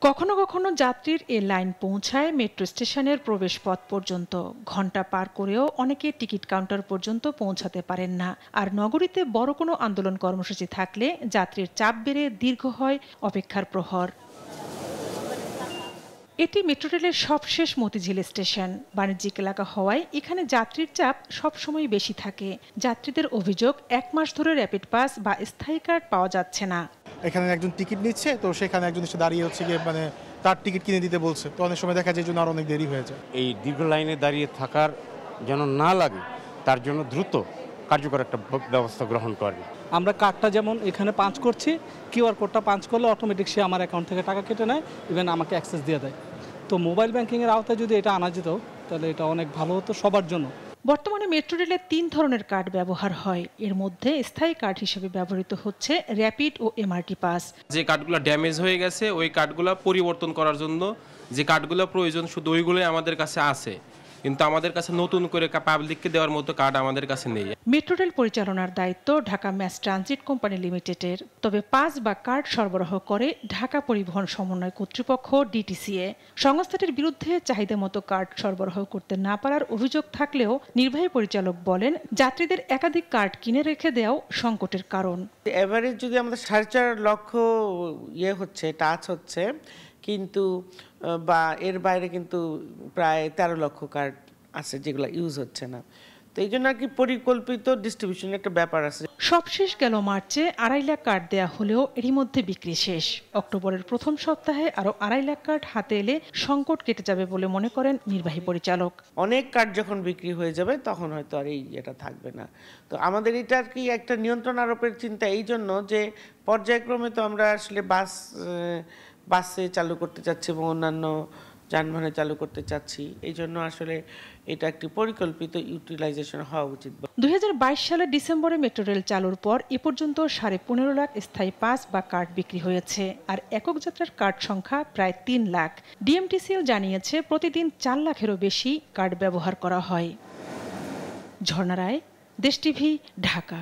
কখনো কখনো যাত্রীর এ লাইন পৌঁছায় মেট্রো স্টেশনের প্রবেশপথ পর্যন্ত। ঘণ্টা পার করেও অনেকে টিকিট কাউন্টার পর্যন্ত পৌঁছাতে পারেন না। আর নগরীতে বড় কোনো আন্দোলন কর্মসূচি থাকলে যাত্রীর চাপ বেড়ে দীর্ঘ হয় অপেক্ষার প্রহর। এটি মেট্রো রেলের সবশেষ মতিঝিল স্টেশন। বাণিজ্যিক এলাকা হওয়ায় এখানে যাত্রীর চাপ সবসময় বেশি থাকে। যাত্রীদের অভিযোগ, 1 মাস ধরে র্যাপিড পাস বা স্থায়ী কার্ড পাওয়া যাচ্ছে না। এখানে একজন টিকিট নিচ্ছে, তো সেখানে একজন এসে দাঁড়িয়ে হচ্ছে গিয়ে তার টিকিট কিনে দিতে বলছে, তো অনেক সময় দেখা যায় জন্য আর অনেক দেরি হয়ে যায়। এই দীর্ঘ লাইনে দাঁড়িয়ে থাকার যেন না লাগে, তার জন্য দ্রুত কার্যকর একটা ব্যবস্থা গ্রহণ করে। আমরা কার্ডটা যেমন এখানে পাঞ্চ করছি, কিউআর কোডটা পাঞ্চ করলে অটোমেটিক সে আমার অ্যাকাউন্ট থেকে টাকা কেটে নেয়, ইভেন আমাকে অ্যাক্সেস দিয়ে দেয়। তো মোবাইল ব্যাংকিংয়ের আওতায় যদি এটা আনা যেত তাহলে এটা অনেক ভালো হতো সবার জন্য। বর্তমানে মেট্রো রেলে 3 ধরনের কার্ড ব্যবহার হয়। এর মধ্যে স্থায়ী কার্ড হিসেবে ব্যবহৃত হচ্ছে র্যাপিড ও এমআরটি পাস। যে কার্ডগুলো ড্যামেজ হয়ে গেছে ওই কার্ডগুলো পরিবর্তন করার জন্য যে কার্ডগুলো প্রয়োজন শুধু ওইগুলোই আমাদের কাছে আছে, কিন্তু আমাদের কাছে নতুন করে পাবলিককে দেওয়ার মতো কার্ড আমাদের কাছে নেই। মেট্রো রেল পরিচালনার দায়িত্ব ঢাকা ম্যাস ট্রানজিট কোম্পানি লিমিটেডের। তবে পাস বা কার্ড সরবরাহ করে ঢাকা পরিবহন সমন্বয় কর্তৃপক্ষ ডিটিসিএ। সংস্থাটির বিরুদ্ধে চাহিদা মতো কার্ড সরবরাহ করতে না পারার অভিযোগ থাকলেও নির্বাহী পরিচালক বলেন, যাত্রীদের একাধিক কার্ড কিনে রেখে দেওয়াও সংকটের কারণ। এভারেজ যদি আমাদের 4.5 লক্ষ হচ্ছে, টাচ হচ্ছে, কিন্তু বা এর বাইরে কিন্তু প্রায় 13 লক্ষ কার্ড আছে যেগুলো ইউজ হচ্ছে না। তো এই জন্য আর কি পরিকল্পিত ডিস্ট্রিবিউশনের একটা ব্যাপার আছে। সবশেষ গেল মার্চে 2.5 লাখ কার্ড দেয়া হলেও এরই মধ্যে বিক্রি শেষ। অক্টোবরের প্রথম সপ্তাহে আরও 2.5 লাখ কার্ড হাতে এলে সংকট কেটে যাবে বলে মনে করেন নির্বাহী পরিচালক। অনেক কার্ড যখন বিক্রি হয়ে যাবে তখন হয়তো আর এটা থাকবে না। তো আমাদের এটা আর কি একটা নিয়ন্ত্রণ আরোপের চিন্তা, এই জন্য যে পর্যায়ক্রমে তো আমরা আসলে বাসে চালু করতে চাচ্ছি এবং অন্যান্য যানবাহনে চালু করতে চাচ্ছি। এই জন্য আসলে এটা একটি পরিকল্পিত ইউটিলাইজেশন হওয়া উচিত। 2022 সালের ডিসেম্বরে মেট্রো রেল চালুর পর এ পর্যন্ত 15.5 লাখ স্থায়ী পাস বা কার্ড বিক্রি হয়েছে। আর একক যাত্রার কার্ড সংখ্যা প্রায় 3 লাখ। ডিএমটিসিএল জানিয়েছে প্রতিদিন 4 লাখেরও বেশি কার্ড ব্যবহার করা হয়। ঝর্ণা রায়, দেশ টিভি, ঢাকা।